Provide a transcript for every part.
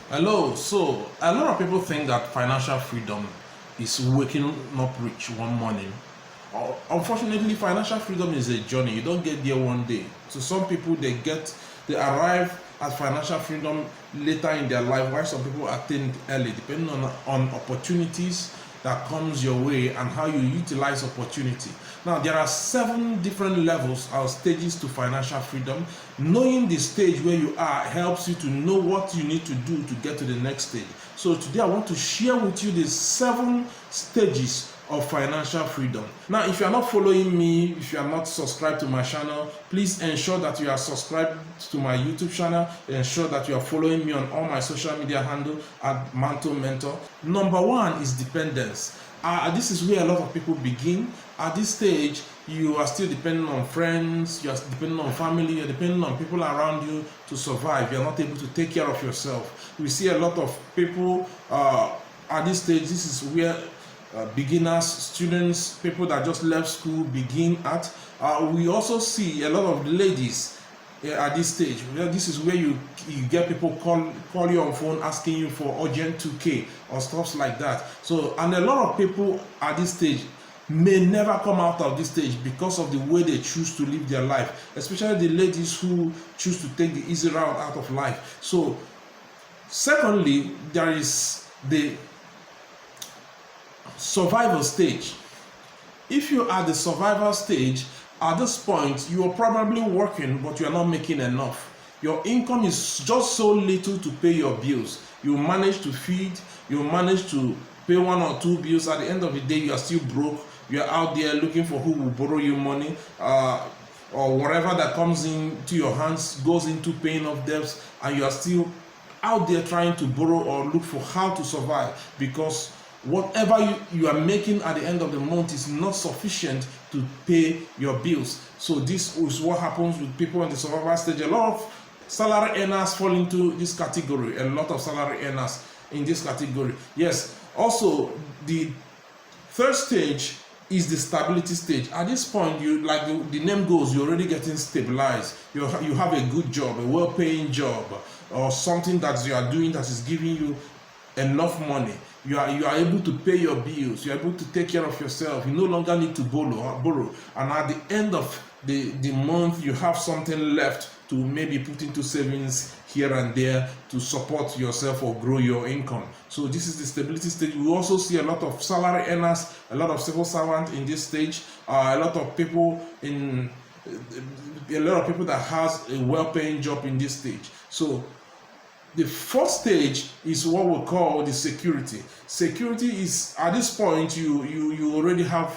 Hello. So, a lot of people think that financial freedom is waking up rich one morning. Unfortunately, financial freedom is a journey. You don't get there one day. To some people, they arrive at financial freedom later in their life, while some people attain it early, depending on opportunities that comes your way and how you utilize opportunity. Now, there are 7 different levels or stages to financial freedom. Knowing the stage where you are helps you to know what you need to do to get to the next stage. So today I want to share with you the 7 stages of financial freedom. Now, if you are not following me, if you are not subscribed to my channel, please ensure that you are subscribed to my YouTube channel. Ensure that you are following me on all my social media handle at Manto Mentor. Number 1 is dependence. This is where a lot of people begin. At this stage, you are still depending on friends, you are depending on family, you're depending on people around you to survive. You're not able to take care of yourself. We see a lot of people at this stage. This is where beginners, students, people that just left school begin at. We also see a lot of ladies at this stage. This is where you get people call you on phone asking you for urgent 2K or stuff like that. So, and a lot of people at this stage may never come out of this stage because of the way they choose to live their life, especially the ladies who choose to take the easy route out of life. So, secondly, there is the survival stage. If you are the survival stage, at this point you are probably working but you are not making enough. Your income is just so little to pay your bills. You manage to feed, you manage to pay 1 or 2 bills. At the end of the day, you are still broke. You are out there looking for who will borrow you money, or whatever that comes into your hands goes into paying off debts, and you are still out there trying to borrow or look for how to survive, because whatever you are making at the end of the month is not sufficient to pay your bills. So this is what happens with people in the survival stage. A lot of salary earners fall into this category. A lot of salary earners in this category. Yes. Also, the third stage is the stability stage. At this point, you, like the name goes, you're already getting stabilized. You have a good job, a well-paying job, or something that you are doing that is giving you enough money. You are able to pay your bills. You are able to take care of yourself. You no longer need to borrow. And at the end of the month, you have something left to maybe put into savings here and there to support yourself or grow your income. So this is the stability stage. We also see a lot of salary earners, a lot of civil servants in this stage, a lot of people that has a well-paying job in this stage. So the fourth stage is what we call the security. Security is, at this point, you already have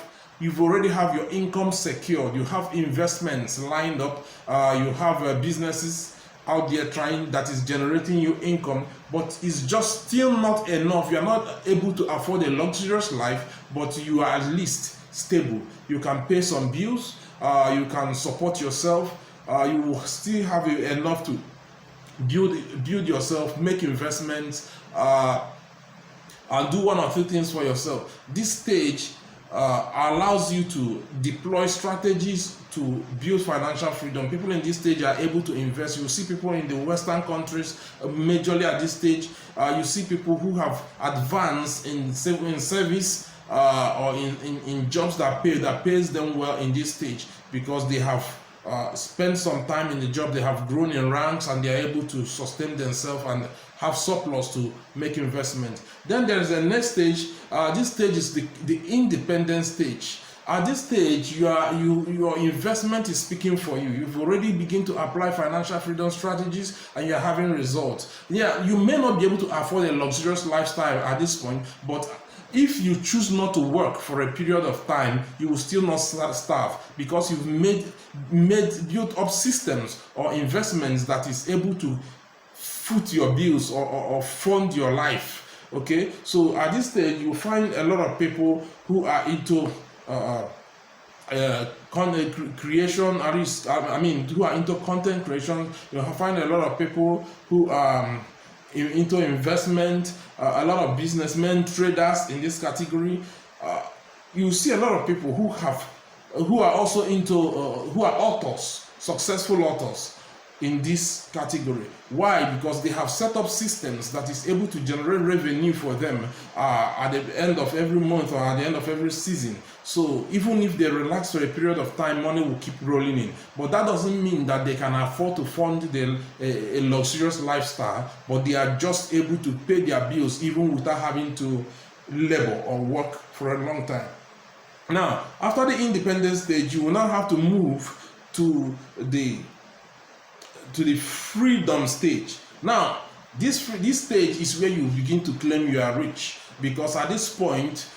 your income secured. You have investments lined up. You have businesses out there that is generating you income, but it's just still not enough. You are not able to afford a luxurious life, but you are at least stable. You can pay some bills. You can support yourself. You will still have enough to build yourself, make investments, and do 1 or 2 things for yourself. This stage allows you to deploy strategies to build financial freedom. People in this stage are able to invest. You see people in the Western countries majorly at this stage. You see people who have advanced in service or in jobs that pays them well in this stage, because they have spend some time in the job, they have grown in ranks, and they are able to sustain themselves and have surplus to make investment. Then there is a next stage. This stage is the independent stage. At this stage, your investment is speaking for you. You've already begun to apply financial freedom strategies and you're having results. Yeah, you may not be able to afford a luxurious lifestyle at this point, but if you choose not to work for a period of time, you will still not starve, because you've built up systems or investments that is able to foot your bills or fund your life. Okay, so at this stage, you find a lot of people who are into content creation, who are into content creation. You find a lot of people who into investment, a lot of businessmen, traders in this category. You see a lot of people who are also into who are authors, successful authors. in this category. Why? Because they have set up systems that is able to generate revenue for them at the end of every month or at the end of every season. So even if they relax for a period of time, money will keep rolling in. But that doesn't mean that they can afford to fund a luxurious lifestyle, but they are just able to pay their bills even without having to labor or work for a long time. Now, after the independent stage, you will now have to move to the freedom stage. Now, this stage is where you begin to claim you are rich, because at this point,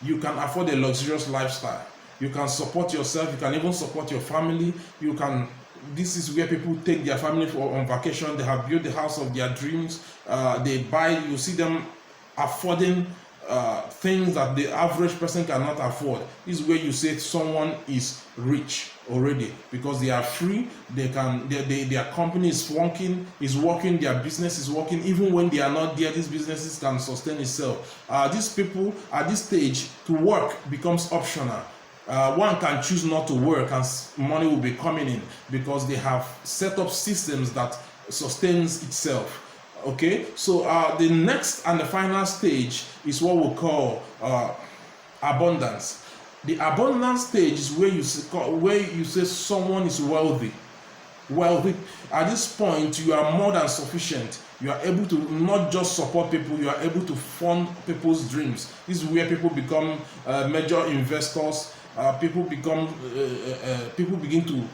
you can afford a luxurious lifestyle. You can support yourself. You can even support your family. You can. This is where people take their family on vacation. They have built the house of their dreams. They buy. You see them affording things that the average person cannot afford. This is where you say someone is rich already, because they are free. They can. Their company is working. Their business is working. Even when they are not there, these businesses can sustain itself. These people at this stage, to work becomes optional. One can choose not to work and money will be coming in, because they have set up systems that sustains itself. Okay, so the next and the final stage is what we call abundance. The abundance stage is where you say someone is wealthy. At this point, you are more than sufficient. You are able to not just support people, you are able to fund people's dreams. This is where people become major investors. People begin to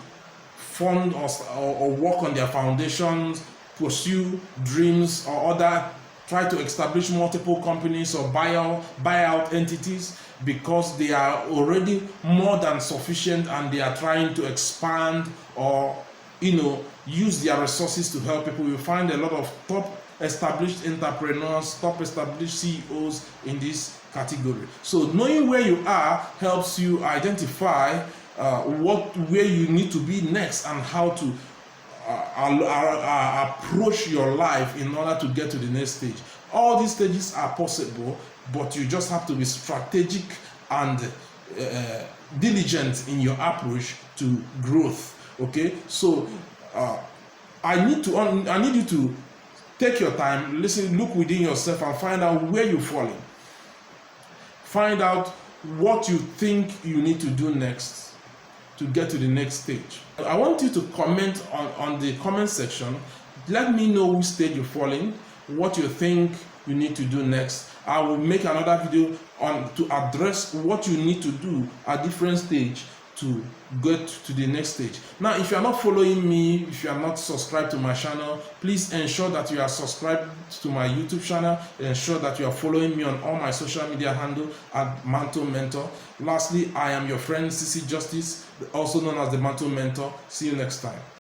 fund or work on their foundations, pursue dreams, or try to establish multiple companies or buy out entities, because they are already more than sufficient and they are trying to expand or use their resources to help people. You find a lot of top established entrepreneurs, top established CEOs in this category. So knowing where you are helps you identify where you need to be next and how to approach your life in order to get to the next stage. All these stages are possible, but you just have to be strategic and diligent in your approach to growth. Okay, so I need you to take your time, listen, look within yourself and find out where you're falling. Find out what you think you need to do next to get to the next stage. I want you to comment on the comment section. Let me know which stage you're falling, what you think you need to do next. I will make another video to address what you need to do at different stage to get to the next stage. Now, if you are not following me, if you are not subscribed to my channel, please ensure that you are subscribed to my YouTube channel. Ensure that you are following me on all my social media handles at Mantle Mentor. Lastly, I am your friend CC Justice, also known as the Mantle Mentor. See you next time.